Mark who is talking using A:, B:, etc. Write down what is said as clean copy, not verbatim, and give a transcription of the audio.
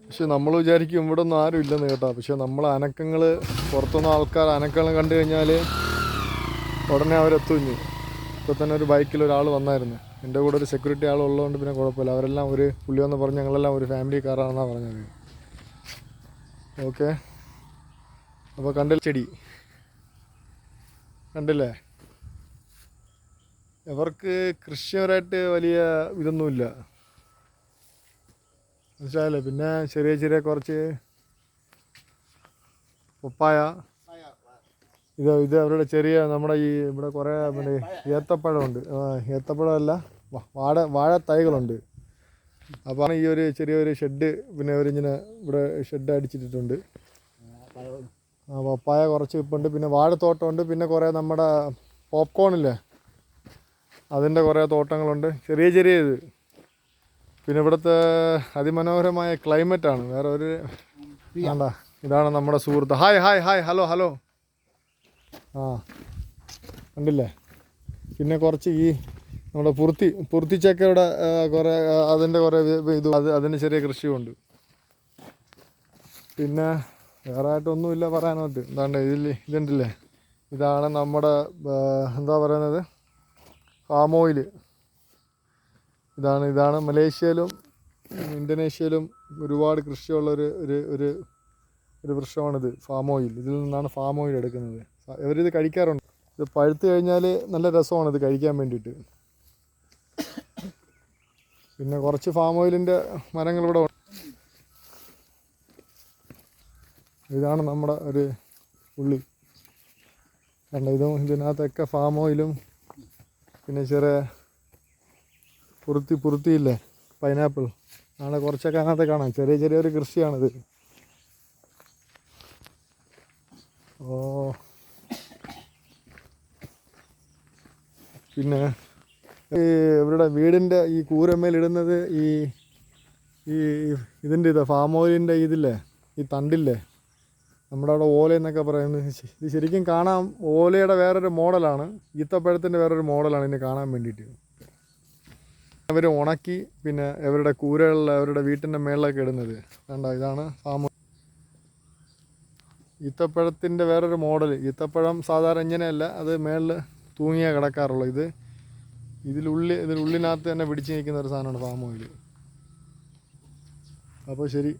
A: പക്ഷെ നമ്മൾ വിചാരിക്കും ഇവിടെ ഒന്നും ആരും ഇല്ലെന്ന് കേട്ടോ. പക്ഷെ നമ്മൾ അനക്കങ്ങൾ പുറത്തുനിന്ന് ആൾക്കാർ അനക്കങ്ങൾ കണ്ടു കഴിഞ്ഞാൽ ഉടനെ അവരെത്തും. ഇപ്പോൾ തന്നെ ഒരു ബൈക്കിൽ ഒരാൾ വന്നായിരുന്നു. എൻ്റെ കൂടെ ഒരു സെക്യൂരിറ്റി ആൾ ഉള്ളതുകൊണ്ട് പിന്നെ കുഴപ്പമില്ല. അവരെല്ലാം ഒരു പുള്ളിയെന്ന് പറഞ്ഞ് ഞങ്ങളെല്ലാം ഒരു ഫാമിലി കാറാണെന്നാണ് പറഞ്ഞത്. ഓക്കെ, അപ്പോൾ കണ്ടില്ല ചെടി കണ്ടില്ലേ? ഇവർക്ക് കൃഷിപരമായിട്ട് വലിയ ഇതൊന്നുമില്ല, മനസ്സിലായല്ലേ? പിന്നെ ചെറിയ ചെറിയ കുറച്ച് പപ്പായ, ഇത് അവരുടെ ചെറിയ നമ്മുടെ ഈ ഇവിടെ കുറേ പിന്നെ ഏത്തപ്പഴമുണ്ട്. ഏത്തപ്പഴമല്ല, വാഴ തൈകളുണ്ട്. അപ്പോൾ ഈ ഒരു ചെറിയൊരു ഷെഡ് പിന്നെ അവരിങ്ങനെ ഇവിടെ ഷെഡ് അടിച്ചിട്ടിട്ടുണ്ട്. പപ്പായ കുറച്ച് ഇപ്പുണ്ട്. പിന്നെ വാഴത്തോട്ടമുണ്ട്. പിന്നെ കുറേ നമ്മുടെ പോപ്കോണില്ലേ, അതിൻ്റെ കുറേ തോട്ടങ്ങളുണ്ട്, ചെറിയ ചെറിയ ഇത്. പിന്നെ ഇവിടുത്തെ അതിമനോഹരമായ ക്ലൈമറ്റാണ്. വേറെ ഒരു വേണ്ട. ഇതാണ് നമ്മുടെ സുഹൃത്ത്. Hi hi hi, hello hello. കണ്ടില്ലേ? പിന്നെ കുറച്ച് ഈ നമ്മുടെ പുറത്തിച്ചക്കയുടെ കുറേ അതിൻ്റെ കുറേ ഇത് അതിന് ചെറിയ കൃഷിയുണ്ട്. പിന്നെ വേറെ ആയിട്ടൊന്നുമില്ല പറയാനായിട്ട്. എന്താണ്ട് ഇതുണ്ടല്ലേ, ഇതാണ് നമ്മുടെ എന്താ പറയുന്നത്, പാം ഓയിൽ. ഇതാണ് മലേഷ്യയിലും ഇന്തോനേഷ്യയിലും ഒരുപാട് കൃഷിയുള്ള ഒരു വൃക്ഷമാണിത്, ഫാം ഓയിൽ. ഇതിൽ നിന്നാണ് ഫാം ഓയിൽ എടുക്കുന്നത്. ഇവരിത് കഴിക്കാറുണ്ട്. ഇത് പഴുത്ത് കഴിഞ്ഞാൽ നല്ല രസമാണ് ഇത് കഴിക്കാൻ വേണ്ടിയിട്ട്. പിന്നെ കുറച്ച് ഫാം ഓയിലിൻ്റെ മരങ്ങളിവിടെ ഉണ്ട്. ഇതാണ് നമ്മുടെ ഒരു ഉള്ളി കണ്ട. ഇതിനകത്തൊക്കെ ഫാം ഓയിലും പിന്നെ ചെറിയ പുറുത്തിയില്ലേ, പൈനാപ്പിൾ ആണ് കുറച്ചൊക്കെ അതിനകത്ത് കാണാം. ചെറിയൊരു കൃഷിയാണിത്. പിന്നെ ഈ ഇവരുടെ വീടിൻ്റെ ഈ കൂരമ്മേലിടുന്നത് ഈ ഇതിൻ്റെ ഫാം ഓയിലിൻ്റെ ഇതില്ലേ, ഈ തണ്ടില്ലേ, നമ്മുടെ അവിടെ ഓല എന്നൊക്കെ പറയുന്നത്. ഇത് ശരിക്കും കാണാൻ ഓലയുടെ വേറൊരു മോഡലാണ്, ഈത്തപ്പഴത്തിൻ്റെ വേറൊരു മോഡലാണ് ഇതിനെ കാണാൻ വേണ്ടിയിട്ട്. അവർ ഉണക്കി പിന്നെ അവരുടെ കൂരകളിൽ അവരുടെ വീട്ടിൻ്റെ മേളിലൊക്കെ ഇടുന്നത് കണ്ടോ. ഇതാണ് ഫാം. ഈത്തപ്പഴത്തിൻ്റെ വേറൊരു മോഡൽ. ഈത്തപ്പഴം സാധാരണ ഇങ്ങനെയല്ല, അത് മേളിൽ തൂങ്ങിയാണ് കിടക്കാറുള്ളത്. ഇതിനുള്ളിനകത്ത് തന്നെ പിടിച്ച് നിൽക്കുന്ന ഒരു സാധനമാണ് ഫാം ഓയിൽ. അപ്പോൾ ശരി.